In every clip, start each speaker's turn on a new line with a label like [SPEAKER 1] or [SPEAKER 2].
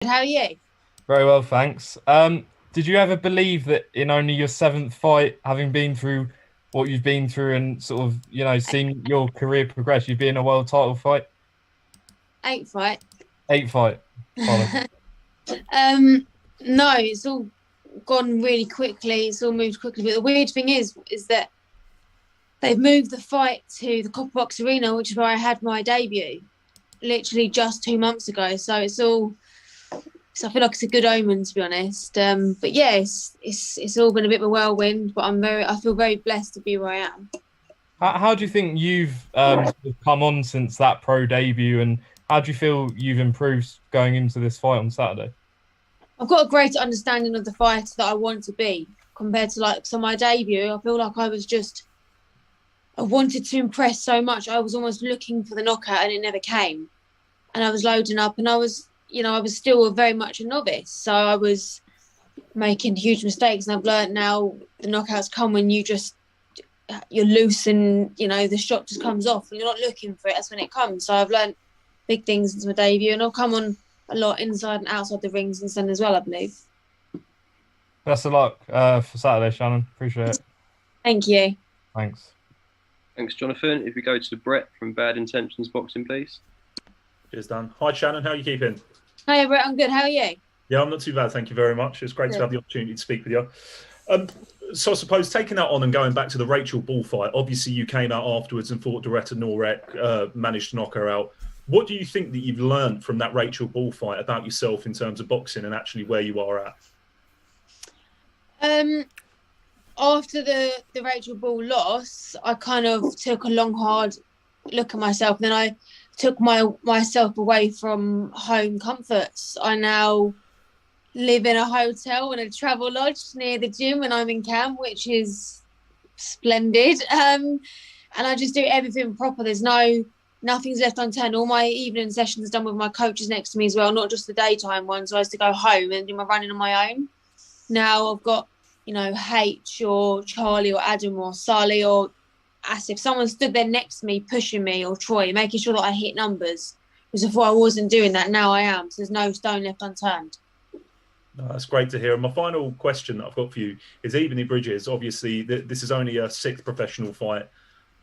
[SPEAKER 1] How are you?
[SPEAKER 2] Very well, thanks. Did you ever believe that in only your seventh fight, having been through what you've been through and sort of, seen your career progress, you'd be in a world title fight?
[SPEAKER 1] Eighth fight.
[SPEAKER 2] Eighth fight. Pardon.
[SPEAKER 1] um, no, it's all gone really quickly. It's all moved quickly. But the weird thing is that they've moved the fight to the Copper Box Arena, which is where I had my debut, literally just 2 months ago. So it's all. So I feel like it's a good omen, to be honest. But yeah, it's all been a bit of a whirlwind. But I feel very blessed to be where I am.
[SPEAKER 2] How do you think you've sort of come on since that pro debut, and how do you feel you've improved going into this fight on Saturday?
[SPEAKER 1] I've got a greater understanding of the fighter that I want to be compared to my debut. I feel like I wanted to impress so much. I was almost looking for the knockout and it never came. And I was loading up and I was still very much a novice. So I was making huge mistakes, and I've learned now the knockouts come when you're loose and, the shot just comes off and you're not looking for it. That's when it comes. So I've learned big things since my debut, and I'll come on a lot inside and outside the rings and sun as well, I believe.
[SPEAKER 2] Best of luck for Saturday, Shannon. Appreciate it.
[SPEAKER 1] Thank you.
[SPEAKER 2] Thanks.
[SPEAKER 3] Thanks, Jonathan. If we go to Brett from Bad Intentions Boxing, please.
[SPEAKER 4] Cheers, Dan. Hi, Shannon. How are you keeping?
[SPEAKER 1] Hi, Brett. I'm good. How are you?
[SPEAKER 4] Yeah, I'm not too bad. Thank you very much. It's great to have the opportunity to speak with you. So I suppose taking that on and going back to the Rachel Ball fight, obviously you came out afterwards and fought Doretta Norek, managed to knock her out. What do you think that you've learned from that Rachel Ball fight about yourself in terms of boxing and actually where you are at?
[SPEAKER 1] After the Rachel Ball loss, I kind of took a long, hard look at myself. And then I took myself away from home comforts. I now live in a hotel in a travel lodge near the gym when I'm in camp, which is splendid. And I just do everything proper. Nothing's left unturned. All my evening sessions are done with my coaches next to me as well, not just the daytime ones. So I used to go home and do my running on my own. Now I've got, H or Charlie or Adam or Sally or Asif. Someone stood there next to me, pushing me, or Troy, making sure that I hit numbers. Because before I wasn't doing that, now I am. So there's no stone left unturned.
[SPEAKER 4] No, that's great to hear. And my final question that I've got for you is Ebanie Bridges. Obviously, this is only a sixth professional fight.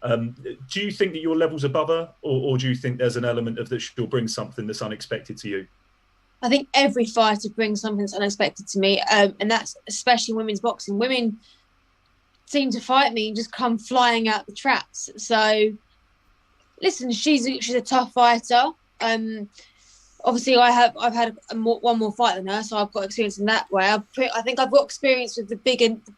[SPEAKER 4] Do you think that your level's above her, or do you think there's an element of that she'll bring something that's unexpected to you?
[SPEAKER 1] I think every fighter brings something that's unexpected to me, and that's especially women's boxing. Women seem to fight me and just come flying out the traps. So, listen, she's a tough fighter. Obviously, I've had one more fight than her, so I've got experience in that way. I think I've got experience with the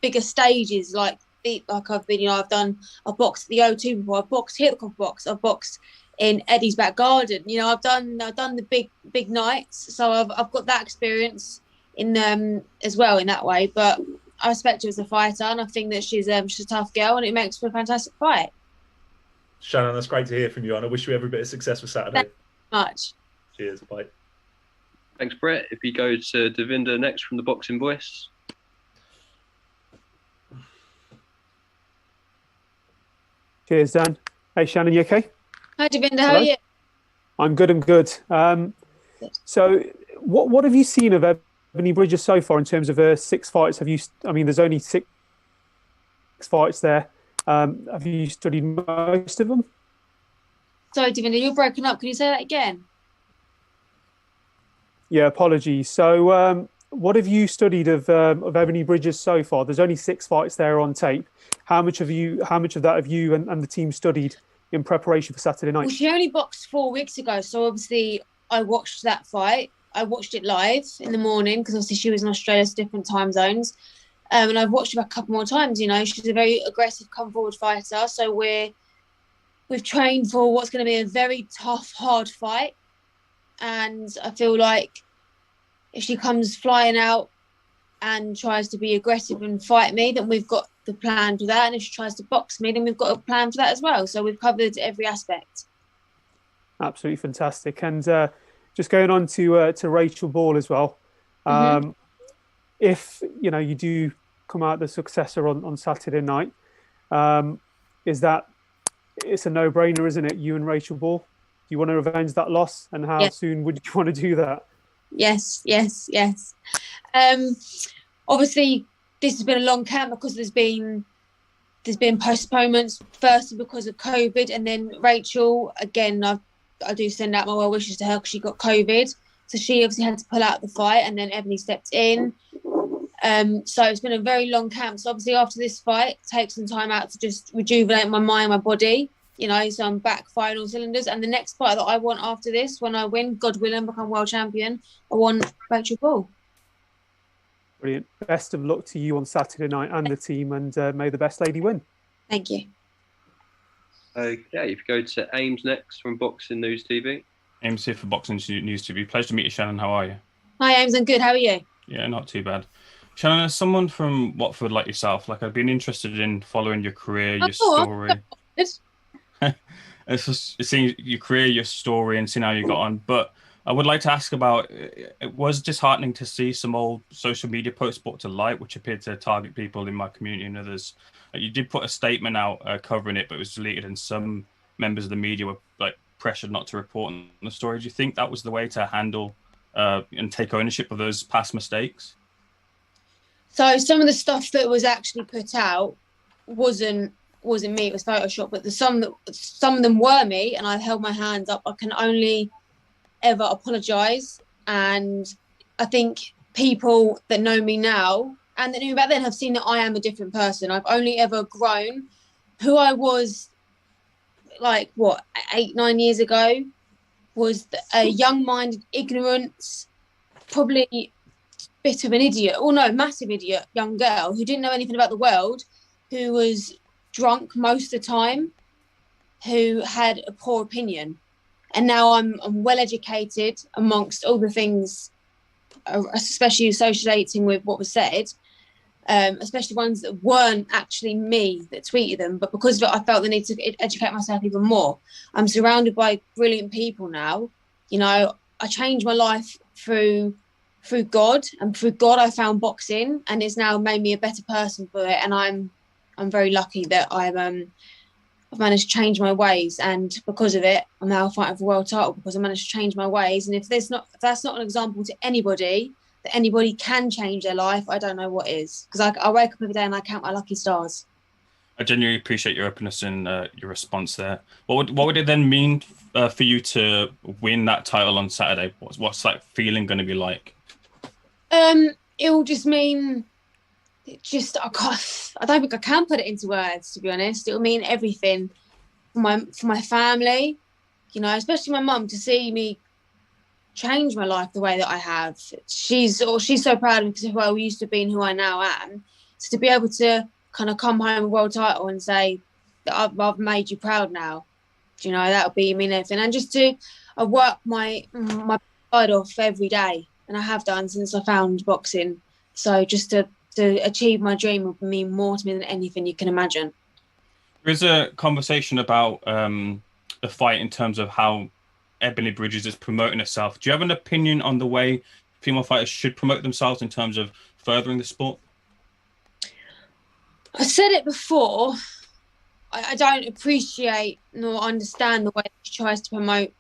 [SPEAKER 1] bigger stages, like I've been, I've boxed at the O2 before. I've boxed here at the Copper Box. I've boxed in Eddie's back garden. I've done the big nights, so I've got that experience in them as well in that way. But I respect her as a fighter, and I think that she's a tough girl, and it makes for a fantastic fight.
[SPEAKER 4] Shannon, that's great to hear from you, and I wish you every bit of success for Saturday.
[SPEAKER 1] Thank you very much.
[SPEAKER 4] Cheers. Bye.
[SPEAKER 3] Thanks, Brett. If we go to Devinder next from the Boxing Voice.
[SPEAKER 5] Cheers, Dan. Hey, Shannon, you okay?
[SPEAKER 1] Hi, Devinder. How are you?
[SPEAKER 5] I'm good. So, what have you seen of Ebanie Bridges so far in terms of her 6 fights? There's only 6 fights there. Have you studied most of them?
[SPEAKER 1] Sorry, Devinder, you're broken up. Can you say that again?
[SPEAKER 5] Yeah, apologies. So, what have you studied of Ebanie Bridges so far? There's only 6 fights there on tape. How much of that have you and the team studied in preparation for Saturday night?
[SPEAKER 1] Well, she only boxed 4 weeks ago, so obviously I watched that fight. I watched it live in the morning because obviously she was in Australia, so different time zones. And I've watched her a couple more times. She's a very aggressive, come forward fighter. So we've trained for what's going to be a very tough, hard fight. And I feel like if she comes flying out and tries to be aggressive and fight me, then we've got the plan for that. And if she tries to box me, then we've got a plan for that as well. So we've covered every aspect.
[SPEAKER 5] Absolutely fantastic. And just going on to Rachel Ball as well. If you do come out the successor on Saturday night, it's a no-brainer, isn't it? You and Rachel Ball. Do you want to revenge that loss, and how soon would you want to do that?
[SPEAKER 1] Yes. Obviously, this has been a long camp because there's been postponements. Firstly, because of COVID, and then Rachel again. I do send out my well wishes to her because she got COVID, so she obviously had to pull out the fight, and then Ebanie stepped in. So it's been a very long camp. So obviously after this fight, take some time out to just rejuvenate my mind, my body. So I'm back firing all cylinders. And the next fight that I want after this, when I win, God willing, become world champion, I want Rachel Ball.
[SPEAKER 5] Brilliant. Best of luck to you on Saturday night and the team, and may the best lady win.
[SPEAKER 1] Thank you.
[SPEAKER 3] Okay, if you go to Ames next from Boxing News TV.
[SPEAKER 6] Ames here for Boxing News TV. Pleasure to meet you, Shannon. How are you?
[SPEAKER 1] Hi, Ames. I'm good. How are you?
[SPEAKER 6] Yeah, not too bad. Shannon, as someone from Watford like yourself, I've been interested in following your career, your story. It's just seeing your career, your story, and seeing how you got on. But I would like to ask about, it was disheartening to see some old social media posts brought to light, which appeared to target people in my community and others. You did put a statement out covering it, but it was deleted, and some members of the media were pressured not to report on the story. Do you think that was the way to handle and take ownership of those past mistakes?
[SPEAKER 1] So some of the stuff that was actually put out wasn't me, it was Photoshop, but some of them were me, and I held my hands up. I can only ever apologise, and I think people that know me now and that knew me back then have seen that I am a different person. I've only ever grown. Who I was 8-9 years ago was a young-minded, ignorant, probably bit of an idiot, massive idiot young girl who didn't know anything about the world, who was drunk most of the time, who had a poor opinion. And now I'm well educated amongst all the things, especially associating with what was said, especially ones that weren't actually me that tweeted them. But because of it, I felt the need to educate myself even more. I'm surrounded by brilliant people now. I changed my life through God, and through God I found boxing, and it's now made me a better person for it. And I'm very lucky that I've managed to change my ways, and because of it, I'm now fighting for a world title because I managed to change my ways. And if that's not an example to anybody that anybody can change their life, I don't know what is. Because I wake up every day and I count my lucky stars.
[SPEAKER 6] I genuinely appreciate your openness and your response there. What would it then mean for you to win that title on Saturday? What's that feeling going to be like?
[SPEAKER 1] It will just mean. I don't think I can put it into words, to be honest. It will mean everything for my family, especially my mum, to see me change my life the way that I have. She's so proud of me because of who I used to be and who I now am. So to be able to kind of come home with a world title and say that I've made you proud now, that would mean everything. And just to work my side off every day, and I have done since I found boxing. So just to achieve my dream would mean more to me than anything you can imagine.
[SPEAKER 6] There is a conversation about the fight in terms of how Ebanie Bridges is promoting herself. Do you have an opinion on the way female fighters should promote themselves in terms of furthering the sport?
[SPEAKER 1] I said it before. I don't appreciate nor understand the way she tries to promote.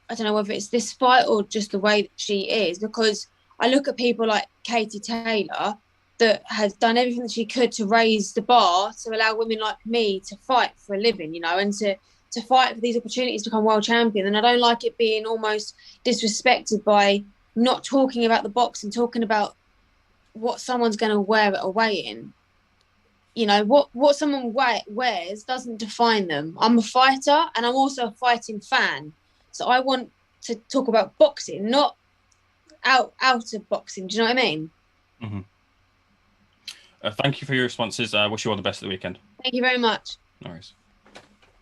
[SPEAKER 1] I don't know whether it's this fight or just the way that she is, because I look at people like Katie Taylor that has done everything that she could to raise the bar to allow women like me to fight for a living, and to fight for these opportunities to become world champion. And I don't like it being almost disrespected by not talking about the boxing, talking about what someone's going to wear at a weigh-in. What someone wears doesn't define them. I'm a fighter and I'm also a fighting fan. So I want to talk about boxing, not out of boxing. Do you know what I mean?
[SPEAKER 6] Mm-hmm. Thank you for your responses. I wish you all the best of the weekend.
[SPEAKER 1] Thank you very much.
[SPEAKER 6] No worries.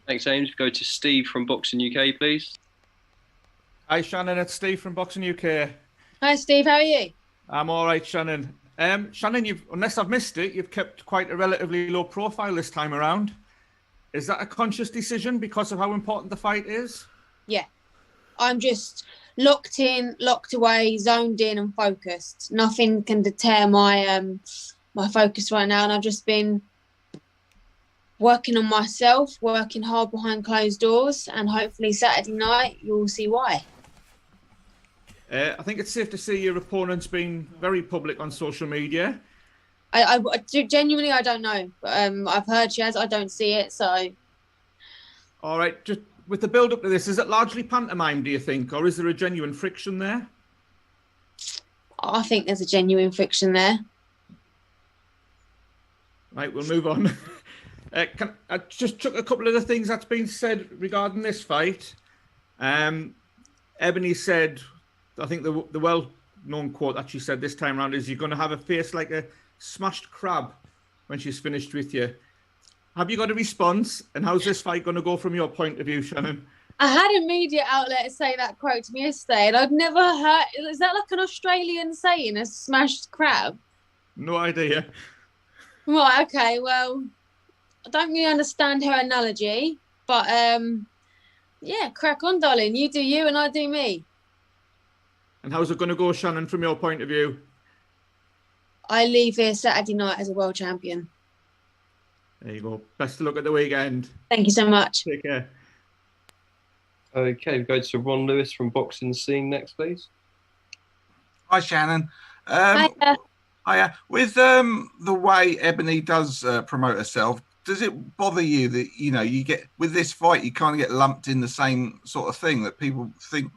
[SPEAKER 3] Thanks, Ames. Go to Steve from Boxing UK, please.
[SPEAKER 7] Hi, Shannon. It's Steve from Boxing UK.
[SPEAKER 1] Hi, Steve. How are you?
[SPEAKER 7] I'm all right, Shannon. Shannon, unless I've missed it, you've kept quite a relatively low profile this time around. Is that a conscious decision because of how important the fight is? Yeah.
[SPEAKER 1] I'm just locked in, locked away, zoned in and focused. Nothing can deter my my focus right now. And I've just been working on myself, working hard behind closed doors, and hopefully Saturday night you'll see why.
[SPEAKER 7] I think it's safe to say your opponent's been very public on social media.
[SPEAKER 1] I genuinely, I don't know. I've heard she has. I don't see it. So,
[SPEAKER 7] all right. Just with the build up to this, is it largely pantomime, do you think, or is there a genuine friction there?
[SPEAKER 1] I think there's a genuine friction there.
[SPEAKER 7] Right, we'll move on. I just took a couple of the things that's been said regarding this fight. Ebanie said, I think the well-known quote that she said this time around is, "You're going to have a face like a smashed crab when she's finished with you." Have you got a response? And how's this fight going to go from your point of view, Shannon?
[SPEAKER 1] I had a media outlet say that quote to me yesterday, and I'd never heard. Is that like an Australian saying, a smashed crab?
[SPEAKER 7] No idea.
[SPEAKER 1] Right, okay, well, I don't really understand her analogy, but yeah, crack on, darling. You do you and I do me.
[SPEAKER 7] And how's it going to go, Shannon, from your point of view?
[SPEAKER 1] I leave here Saturday night as a world champion.
[SPEAKER 7] There you go. Best of luck at the weekend.
[SPEAKER 1] Thank you so much.
[SPEAKER 7] Take care.
[SPEAKER 3] Okay, we go to Ron Lewis from Boxing Scene next, please.
[SPEAKER 8] Hi, Shannon.
[SPEAKER 1] Hiya.
[SPEAKER 8] Hiya. With the way Ebanie does promote herself, does it bother you that, you know, you get with this fight, you kind of get lumped in the same sort of thing, that people think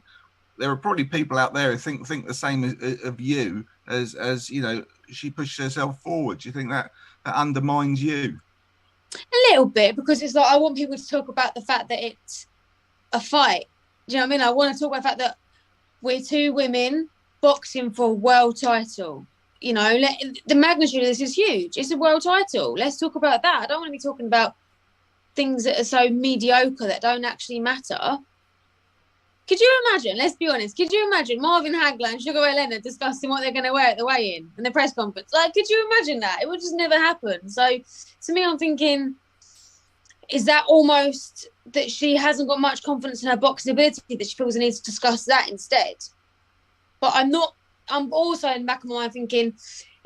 [SPEAKER 8] there are probably people out there who think the same of you as you know, she pushes herself forward? Do you think that undermines you?
[SPEAKER 1] A little bit, because it's like I want people to talk about the fact that it's a fight. Do you know what I mean? I want to talk about the fact that we're two women boxing for a world title. You know, the magnitude of this is huge. It's a world title. Let's talk about that. I don't want to be talking about things that are so mediocre that don't actually matter. Could you imagine, let's be honest, could you imagine Marvin Hagler and Sugar Ray Leonard discussing what they're going to wear at the weigh-in and the press conference? Like, could you imagine that? It would just never happen. So, to me, I'm thinking, is that almost that she hasn't got much confidence in her boxing ability, that she feels the need to discuss that instead? But I'm also in the back of my mind thinking,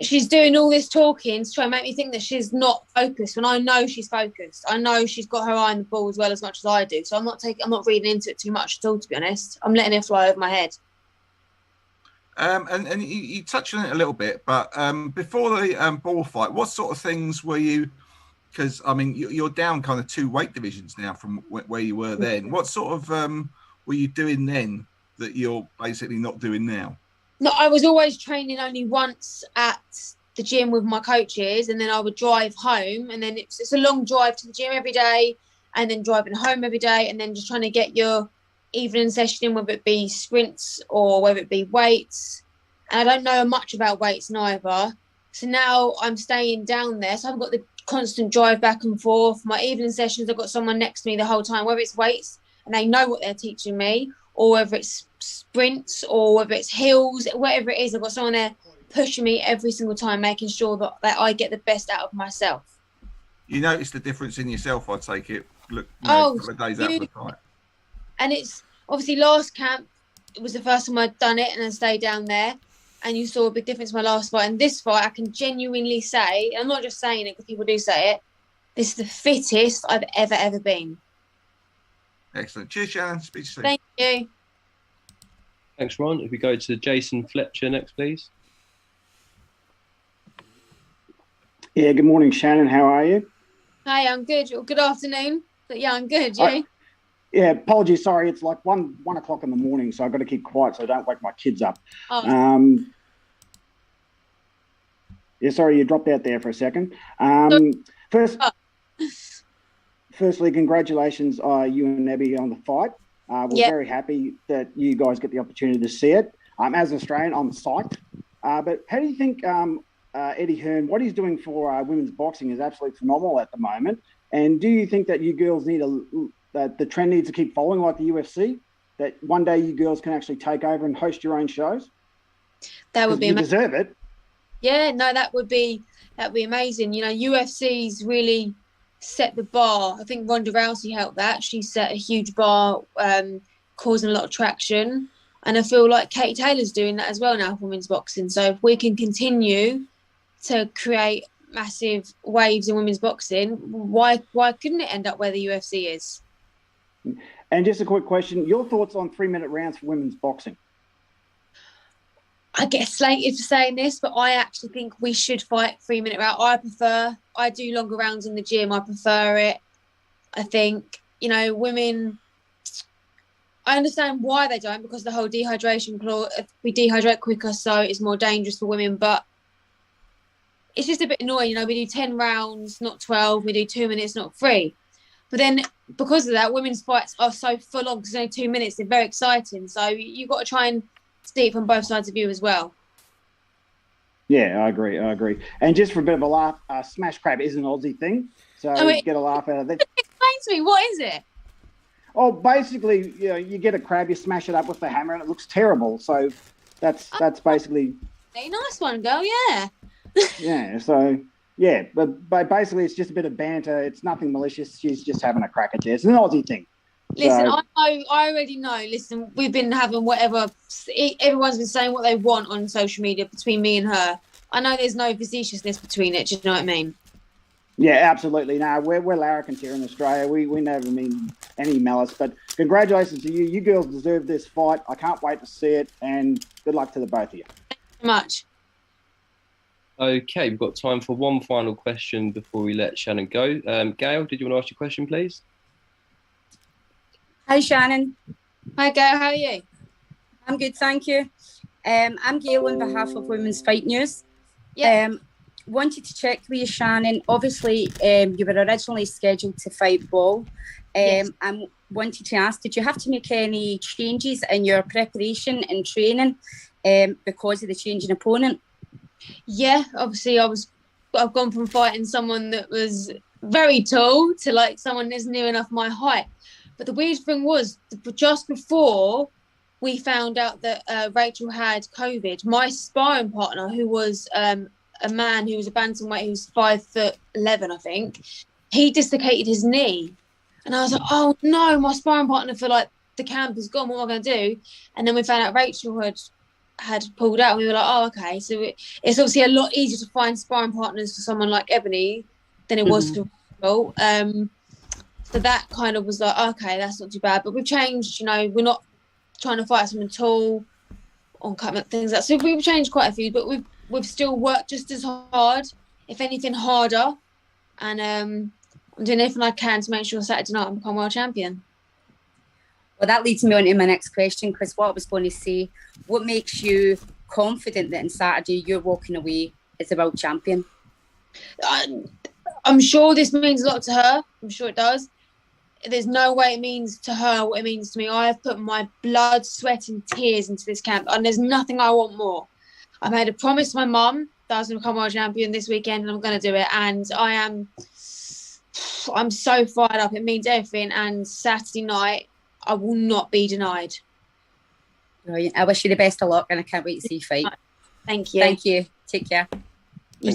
[SPEAKER 1] she's doing all this talking to try and make me think that she's not focused, when I know she's focused. I know she's got her eye on the ball as well as much as I do. So I'm not reading into it too much at all, to be honest. I'm letting it fly over my head.
[SPEAKER 8] And you touched on it a little bit, but before the ball fight, what sort of things were you? Because I mean, you're down kind of 2 weight divisions now from where you were then. What sort of were you doing then that you're basically not doing now?
[SPEAKER 1] No, I was always training only once at the gym with my coaches, and then I would drive home, and then it's a long drive to the gym every day, and then driving home every day, and then just trying to get your evening session in, whether it be sprints or whether it be weights. And I don't know much about weights neither. So now I'm staying down there, so I've got the constant drive back and forth. My evening sessions, I've got someone next to me the whole time, whether it's weights and they know what they're teaching me, or whether it's sprints or whether it's hills, whatever it is, I've got someone there pushing me every single time, making sure that I get the best out of myself.
[SPEAKER 8] You notice the difference in yourself, I take it. Look, a couple of days after the fight.
[SPEAKER 1] And it's obviously last camp, it was the first time I'd done it, and I stayed down there. And you saw a big difference in my last fight. And this fight, I can genuinely say, and I'm not just saying it because people do say it, this is the fittest I've ever been.
[SPEAKER 8] Excellent. Cheers, Shannon. Speak to you soon.
[SPEAKER 1] Thank you.
[SPEAKER 3] Thanks, Ron. If we go to Jason Fletcher next, please.
[SPEAKER 9] Yeah, good morning, Shannon. How are you?
[SPEAKER 1] Hi, I'm good. Good afternoon. But yeah, I'm good. You?
[SPEAKER 9] Yeah, apologies. Sorry, it's like 1 o'clock in the morning, so I've got to keep quiet so I don't wake my kids up.
[SPEAKER 1] Oh.
[SPEAKER 9] Yeah, sorry, you dropped out there for a second. Firstly, congratulations, you and Nebby, on the fight. We're very happy that you guys get the opportunity to see it. As an Australian, I'm psyched. But how do you think Eddie Hearn, what he's doing for women's boxing is absolutely phenomenal at the moment? And do you think that you girls need that the trend needs to keep following like the UFC, that one day you girls can actually take over and host your own shows?
[SPEAKER 1] That would be amazing.
[SPEAKER 9] You deserve it.
[SPEAKER 1] Yeah, no, that would be amazing. You know, UFC's really set the bar. I think Ronda Rousey helped that. She set a huge bar, causing a lot of traction. And I feel like Katie Taylor's doing that as well now for women's boxing. So if we can continue to create massive waves in women's boxing, why couldn't it end up where the UFC is?
[SPEAKER 9] And just a quick question, your thoughts on 3-minute rounds for women's boxing?
[SPEAKER 1] I get slated for saying this, but I actually think we should fight 3-minute round. I do longer rounds in the gym. I prefer it. I think, women, I understand why they don't, because the whole dehydration clause, we dehydrate quicker, so it's more dangerous for women, but it's just a bit annoying. We do 10 rounds, not 12. We do 2 minutes, not 3. But then because of that, women's fights are so full on because it's only 2 minutes. They're very exciting. So you've got to try and see it from both sides of view as well.
[SPEAKER 9] Yeah, I agree. And just for a bit of a laugh, smash crab is an Aussie thing. So get a laugh out of that.
[SPEAKER 1] Explain to me, what is it?
[SPEAKER 9] Oh, basically, you get a crab, you smash it up with the hammer, and it looks terrible. So that's basically.
[SPEAKER 1] A nice one, Gail. Yeah.
[SPEAKER 9] Yeah. So yeah, but basically, it's just a bit of banter. It's nothing malicious. She's just having a crack at you. It's an Aussie thing.
[SPEAKER 1] Listen, I already know. Listen, we've been having whatever. Everyone's been saying what they want on social media between me and her. I know there's no facetiousness between it. Do you know what I mean?
[SPEAKER 9] Yeah, absolutely. No, we're larrikins here in Australia. We never mean any malice. But congratulations to you. You girls deserve this fight. I can't wait to see it. And good luck to the both of you.
[SPEAKER 1] Thank you so much.
[SPEAKER 3] Okay, we've got time for one final question before we let Shannon go. Gail, did you want to ask your question, please?
[SPEAKER 10] Hi, Shannon.
[SPEAKER 1] Hi, Gail. How are you?
[SPEAKER 10] I'm good, thank you. I'm Gail on behalf of Women's Fight News.
[SPEAKER 1] Yeah.
[SPEAKER 10] Wanted to check with you, Shannon. Obviously, you were originally scheduled to fight Ball.
[SPEAKER 1] Yes.
[SPEAKER 10] I wanted to ask, did you have to make any changes in your preparation and training because of the change in opponent?
[SPEAKER 1] Yeah, obviously I've gone from fighting someone that was very tall to like someone that's near enough my height. But the weird thing was, just before we found out that Rachel had COVID, my sparring partner, who was a man who was a bantamweight, who was 5'11", I think, he dislocated his knee. And I was like, oh no, my sparring partner for like the camp is gone. What am I going to do? And then we found out Rachel had pulled out, and we were like, oh, okay. So it's obviously a lot easier to find sparring partners for someone like Ebanie than it was for Rachel. So that kind of was like, okay, that's not too bad. But we've changed, we're not trying to fight someone tall on cutting things like that. So we've changed quite a few, but we've still worked just as hard, if anything harder. And I'm doing everything I can to make sure Saturday night I become world champion.
[SPEAKER 10] Well, that leads me on to my next question, because what I was going to say, what makes you confident that on Saturday you're walking away as a world champion?
[SPEAKER 1] I'm sure this means a lot to her. I'm sure it does. There's no way it means to her what it means to me. I have put my blood, sweat and tears into this camp, and there's nothing I want more. I made a promise to my mum that I was going to become world champion this weekend, and I'm going to do it. And I'm so fired up. It means everything. And Saturday night, I will not be denied.
[SPEAKER 10] Brilliant. I wish you the best of luck, and I can't wait to see you fight.
[SPEAKER 1] Thank you.
[SPEAKER 10] Thank you. Take care.